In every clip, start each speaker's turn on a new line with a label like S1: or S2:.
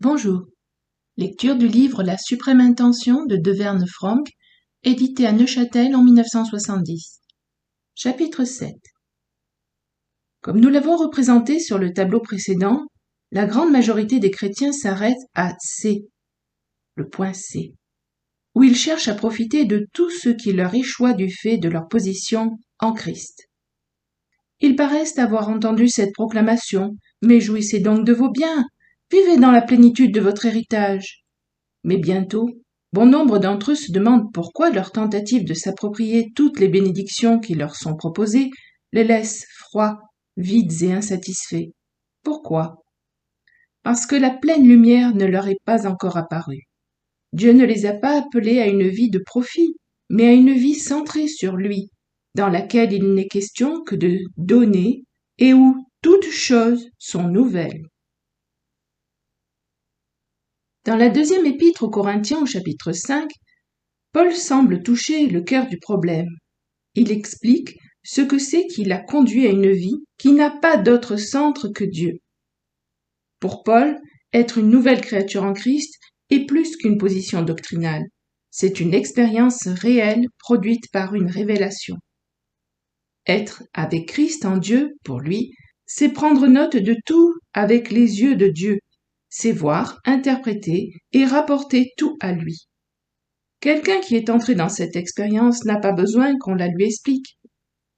S1: Bonjour. Lecture du livre La suprême intention de Deverne Franck, édité à Neuchâtel en 1970. Chapitre 7. Comme nous l'avons représenté sur le tableau précédent, la grande majorité des chrétiens s'arrête à C, le point C, où ils cherchent à profiter de tout ce qui leur échoit du fait de leur position en Christ. Ils paraissent avoir entendu cette proclamation, mais jouissez donc de vos biens, vivez dans la plénitude de votre héritage. Mais bientôt, bon nombre d'entre eux se demandent pourquoi leur tentative de s'approprier toutes les bénédictions qui leur sont proposées les laisse froids, vides et insatisfaits. Pourquoi ? Parce que la pleine lumière ne leur est pas encore apparue. Dieu ne les a pas appelés à une vie de profit, mais à une vie centrée sur lui, dans laquelle il n'est question que de donner et où toutes choses sont nouvelles. Dans la deuxième épître aux Corinthiens au chapitre 5, Paul semble toucher le cœur du problème. Il explique ce que c'est qui l'a conduit à une vie qui n'a pas d'autre centre que Dieu. Pour Paul, être une nouvelle créature en Christ est plus qu'une position doctrinale. C'est une expérience réelle produite par une révélation. Être avec Christ en Dieu, pour lui, c'est prendre note de tout avec les yeux de Dieu. C'est voir, interpréter et rapporter tout à lui. Quelqu'un qui est entré dans cette expérience n'a pas besoin qu'on la lui explique.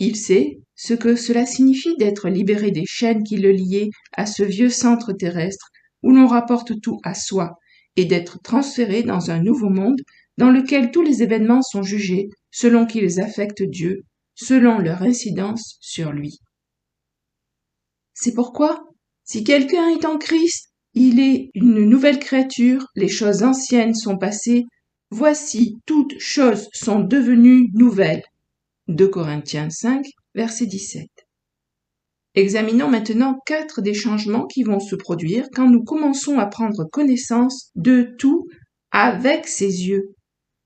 S1: Il sait ce que cela signifie d'être libéré des chaînes qui le liaient à ce vieux centre terrestre où l'on rapporte tout à soi et d'être transféré dans un nouveau monde dans lequel tous les événements sont jugés selon qu'ils affectent Dieu, selon leur incidence sur lui. C'est pourquoi, si quelqu'un est en Christ, il est une nouvelle créature, les choses anciennes sont passées, voici toutes choses sont devenues nouvelles. 2 Corinthiens 5, verset 17. Examinons maintenant 4 des changements qui vont se produire quand nous commençons à prendre connaissance de tout avec ses yeux,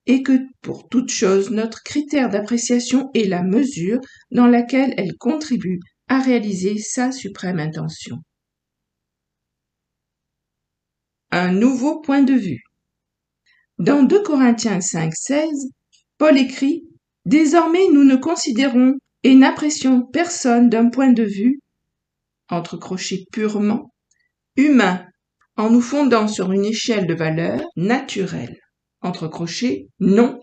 S1: et que pour toute chose notre critère d'appréciation est la mesure dans laquelle elle contribue à réaliser sa suprême intention. Un nouveau point de vue. Dans 2 Corinthiens 5, 16, Paul écrit « Désormais nous ne considérons et n'apprécions personne d'un point de vue, entre crochets purement, humain, en nous fondant sur une échelle de valeur naturelle, entre crochets non,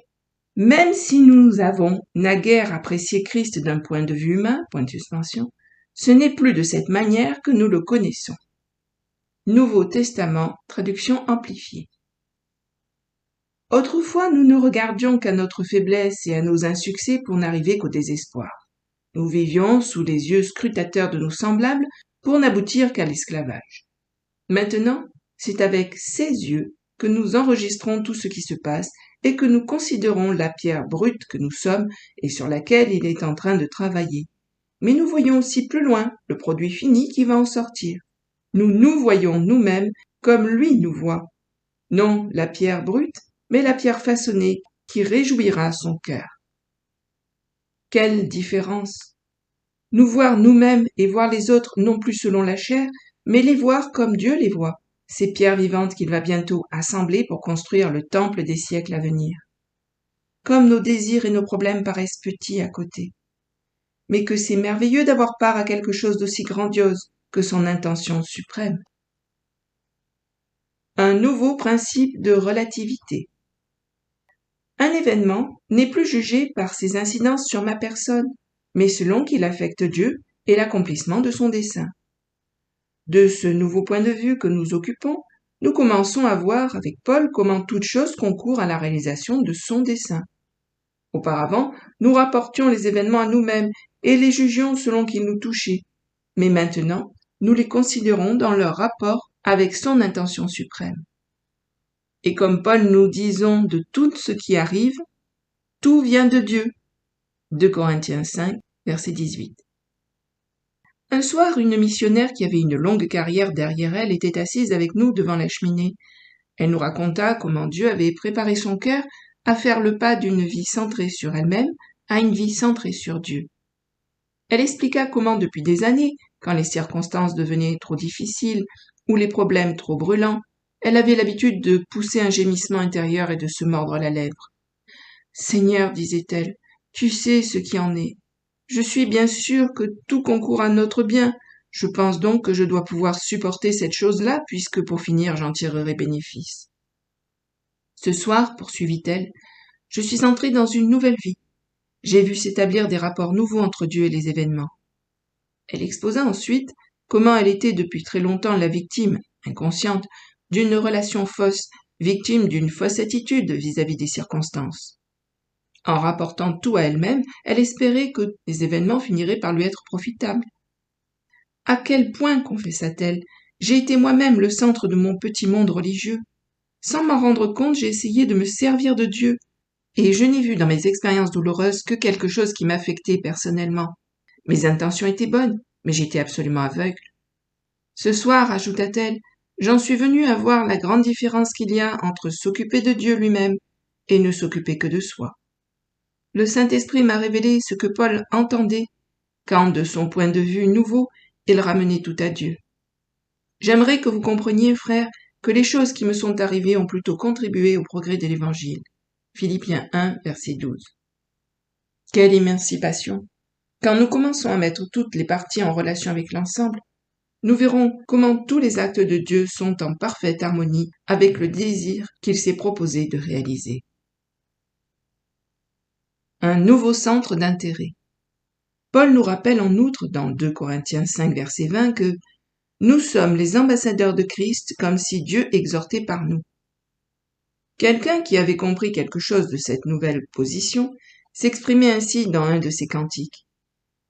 S1: même si nous avons naguère apprécié Christ d'un point de vue humain, point de suspension, ce n'est plus de cette manière que nous le connaissons. » Nouveau Testament, traduction amplifiée. Autrefois, nous ne regardions qu'à notre faiblesse et à nos insuccès pour n'arriver qu'au désespoir. Nous vivions sous les yeux scrutateurs de nos semblables pour n'aboutir qu'à l'esclavage. Maintenant, c'est avec ces yeux que nous enregistrons tout ce qui se passe et que nous considérons la pierre brute que nous sommes et sur laquelle il est en train de travailler. Mais nous voyons aussi plus loin le produit fini qui va en sortir. Nous nous voyons nous-mêmes comme lui nous voit. Non la pierre brute, mais la pierre façonnée qui réjouira son cœur. Quelle différence! Nous voir nous-mêmes et voir les autres non plus selon la chair, mais les voir comme Dieu les voit, ces pierres vivantes qu'il va bientôt assembler pour construire le temple des siècles à venir. Comme nos désirs et nos problèmes paraissent petits à côté. Mais que c'est merveilleux d'avoir part à quelque chose d'aussi grandiose que son intention suprême. Un nouveau principe de relativité. Un événement n'est plus jugé par ses incidences sur ma personne, mais selon qu'il affecte Dieu et l'accomplissement de son dessein. De ce nouveau point de vue que nous occupons, nous commençons à voir avec Paul comment toute chose concourt à la réalisation de son dessein. Auparavant, nous rapportions les événements à nous-mêmes et les jugions selon qu'ils nous touchaient, mais maintenant, nous les considérons dans leur rapport avec son intention suprême. Et comme Paul nous disons de tout ce qui arrive, tout vient de Dieu. 2 Corinthiens 5, verset 18. Un soir, une missionnaire qui avait une longue carrière derrière elle était assise avec nous devant la cheminée. Elle nous raconta comment Dieu avait préparé son cœur à faire le pas d'une vie centrée sur elle-même à une vie centrée sur Dieu. Elle expliqua comment depuis des années, quand les circonstances devenaient trop difficiles ou les problèmes trop brûlants, Elle avait l'habitude de pousser un gémissement intérieur et de se mordre la lèvre. « Seigneur, disait-elle, tu sais ce qui en est. Je suis bien sûre que tout concourt à notre bien. Je pense donc que je dois pouvoir supporter cette chose-là, puisque pour finir j'en tirerai bénéfice. Ce soir, poursuivit-elle, je suis entrée dans une nouvelle vie. J'ai vu s'établir des rapports nouveaux entre Dieu et les événements. » Elle exposa ensuite comment elle était depuis très longtemps la victime, inconsciente, d'une relation fausse, victime d'une fausse attitude vis-à-vis des circonstances. En rapportant tout à elle-même, elle espérait que les événements finiraient par lui être profitables. « À quel point, confessa-t-elle, j'ai été moi-même le centre de mon petit monde religieux. Sans m'en rendre compte, j'ai essayé de me servir de Dieu, et je n'ai vu dans mes expériences douloureuses que quelque chose qui m'affectait personnellement. Mes intentions étaient bonnes, mais j'étais absolument aveugle. Ce soir, ajouta-t-elle, j'en suis venue à voir la grande différence qu'il y a entre s'occuper de Dieu lui-même et ne s'occuper que de soi. Le Saint-Esprit m'a révélé ce que Paul entendait quand, de son point de vue nouveau, il ramenait tout à Dieu. J'aimerais que vous compreniez, frères, que les choses qui me sont arrivées ont plutôt contribué au progrès de l'Évangile. Philippiens 1, verset 12. Quelle émancipation! Quand nous commençons à mettre toutes les parties en relation avec l'ensemble, nous verrons comment tous les actes de Dieu sont en parfaite harmonie avec le désir qu'il s'est proposé de réaliser. Un nouveau centre d'intérêt. Paul nous rappelle en outre dans 2 Corinthiens 5, verset 20 que nous sommes les ambassadeurs de Christ comme si Dieu exhortait par nous. Quelqu'un qui avait compris quelque chose de cette nouvelle position s'exprimait ainsi dans un de ses cantiques.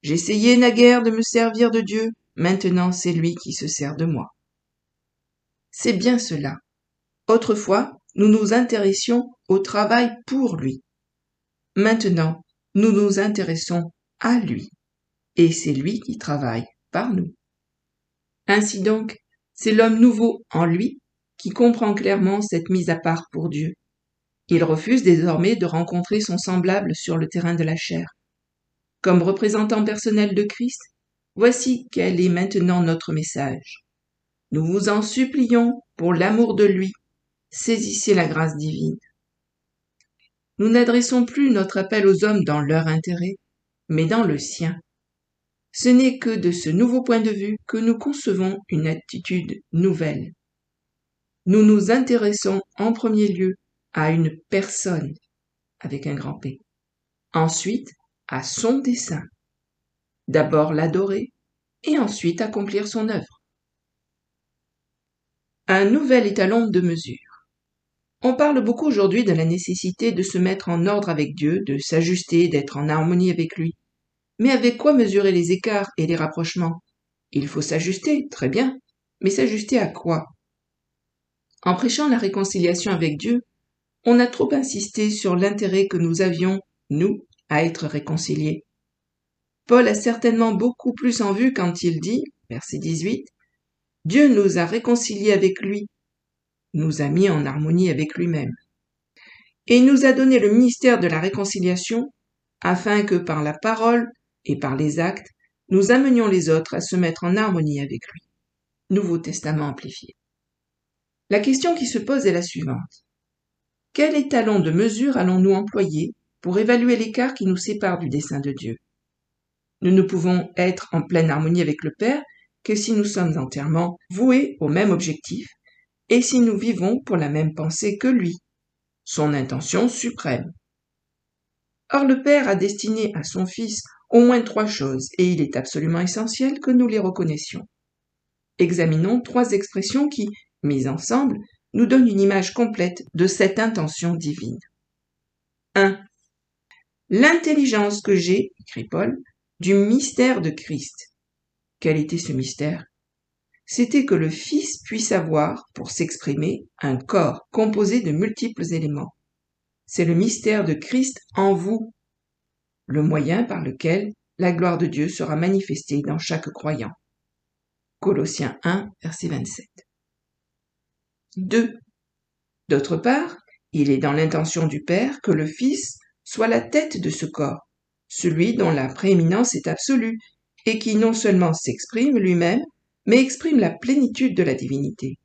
S1: « J'essayais naguère de me servir de Dieu, maintenant c'est lui qui se sert de moi. » C'est bien cela. Autrefois, nous nous intéressions au travail pour lui. Maintenant, nous nous intéressons à lui, et c'est lui qui travaille par nous. Ainsi donc, c'est l'homme nouveau en lui qui comprend clairement cette mise à part pour Dieu. Il refuse désormais de rencontrer son semblable sur le terrain de la chair. Comme représentant personnel de Christ, voici quel est maintenant notre message. Nous vous en supplions, pour l'amour de lui, saisissez la grâce divine. Nous n'adressons plus notre appel aux hommes dans leur intérêt, mais dans le sien. Ce n'est que de ce nouveau point de vue que nous concevons une attitude nouvelle. Nous nous intéressons en premier lieu à une personne, avec un grand P. Ensuite, à son dessein. D'abord l'adorer, et ensuite accomplir son œuvre. Un nouvel étalon de mesure. On parle beaucoup aujourd'hui de la nécessité de se mettre en ordre avec Dieu, de s'ajuster, d'être en harmonie avec lui. Mais avec quoi mesurer les écarts et les rapprochements? Il faut s'ajuster, très bien, mais s'ajuster à quoi? En prêchant la réconciliation avec Dieu, on a trop insisté sur l'intérêt que nous avions, nous, à être réconciliés. Paul a certainement beaucoup plus en vue quand il dit, verset 18, « Dieu nous a réconciliés avec lui, nous a mis en harmonie avec lui-même. Et il nous a donné le ministère de la réconciliation, afin que par la parole et par les actes, nous amenions les autres à se mettre en harmonie avec lui. » Nouveau Testament amplifié. La question qui se pose est la suivante. Quel étalon de mesure allons-nous employer pour évaluer l'écart qui nous sépare du dessein de Dieu? Nous ne pouvons être en pleine harmonie avec le Père que si nous sommes entièrement voués au même objectif et si nous vivons pour la même pensée que lui, son intention suprême. Or le Père a destiné à son Fils au moins 3 choses et il est absolument essentiel que nous les reconnaissions. Examinons 3 expressions qui, mises ensemble, nous donnent une image complète de cette intention divine. 1. L'intelligence que j'ai, écrit Paul, du mystère de Christ. Quel était ce mystère? C'était que le Fils puisse avoir, pour s'exprimer, un corps composé de multiples éléments. C'est le mystère de Christ en vous, le moyen par lequel la gloire de Dieu sera manifestée dans chaque croyant. Colossiens 1, verset 27. 2. D'autre part, il est dans l'intention du Père que le Fils soit la tête de ce corps, celui dont la prééminence est absolue, et qui non seulement s'exprime lui-même, mais exprime la plénitude de la divinité.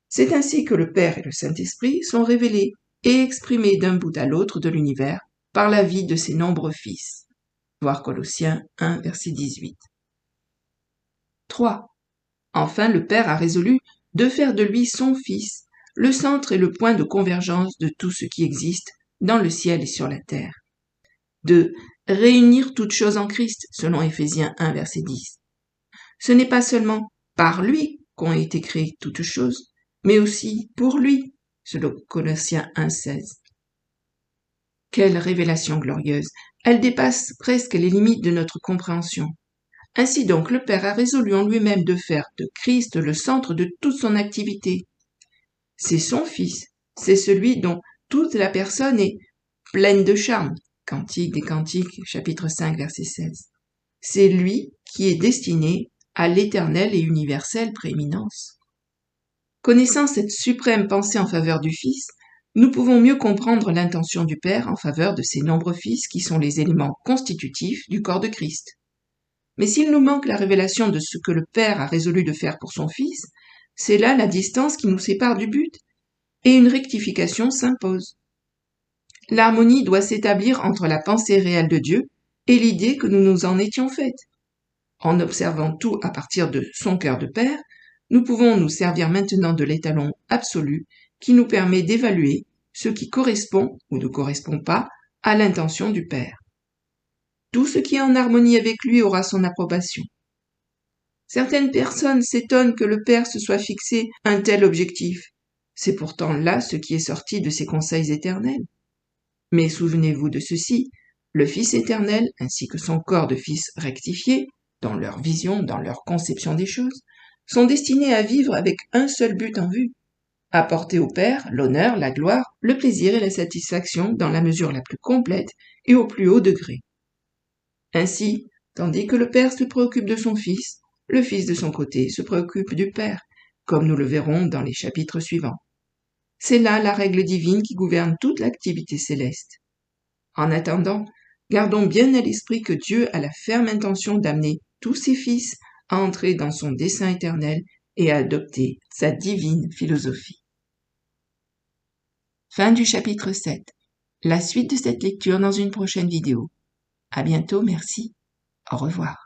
S1: C'est ainsi que le Père et le Saint-Esprit sont révélés et exprimés d'un bout à l'autre de l'univers par la vie de ses nombreux fils. Voir Colossiens 1, verset 18. 3. Enfin, le Père a résolu de faire de lui son Fils, le centre et le point de convergence de tout ce qui existe dans le ciel et sur la terre. 2. Réunir toutes choses en Christ, selon Éphésiens 1, verset 10. Ce n'est pas seulement par lui qu'ont été créées toutes choses, mais aussi pour lui, selon Colossiens 1, 16. Quelle révélation glorieuse! Elle dépasse presque les limites de notre compréhension. Ainsi donc, le Père a résolu en lui-même de faire de Christ le centre de toute son activité. C'est son Fils, c'est celui dont toute la personne est pleine de charme. Cantique des Cantiques, chapitre 5, verset 16. C'est lui qui est destiné à l'éternelle et universelle prééminence. Connaissant cette suprême pensée en faveur du Fils, nous pouvons mieux comprendre l'intention du Père en faveur de ses nombreux fils qui sont les éléments constitutifs du corps de Christ. Mais s'il nous manque la révélation de ce que le Père a résolu de faire pour son Fils, c'est là la distance qui nous sépare du but, et une rectification s'impose. L'harmonie doit s'établir entre la pensée réelle de Dieu et l'idée que nous nous en étions faites. En observant tout à partir de son cœur de Père, nous pouvons nous servir maintenant de l'étalon absolu qui nous permet d'évaluer ce qui correspond ou ne correspond pas à l'intention du Père. Tout ce qui est en harmonie avec lui aura son approbation. Certaines personnes s'étonnent que le Père se soit fixé un tel objectif. C'est pourtant là ce qui est sorti de ses conseils éternels. Mais souvenez-vous de ceci, le Fils éternel ainsi que son corps de Fils rectifié, dans leur vision, dans leur conception des choses, sont destinés à vivre avec un seul but en vue, apporter au Père l'honneur, la gloire, le plaisir et la satisfaction dans la mesure la plus complète et au plus haut degré. Ainsi, tandis que le Père se préoccupe de son Fils, le Fils de son côté se préoccupe du Père, comme nous le verrons dans les chapitres suivants. C'est là la règle divine qui gouverne toute l'activité céleste. En attendant, gardons bien à l'esprit que Dieu a la ferme intention d'amener tous ses fils à entrer dans son dessein éternel et à adopter sa divine philosophie. Fin du chapitre 7. La suite de cette lecture dans une prochaine vidéo. À bientôt, merci. Au revoir.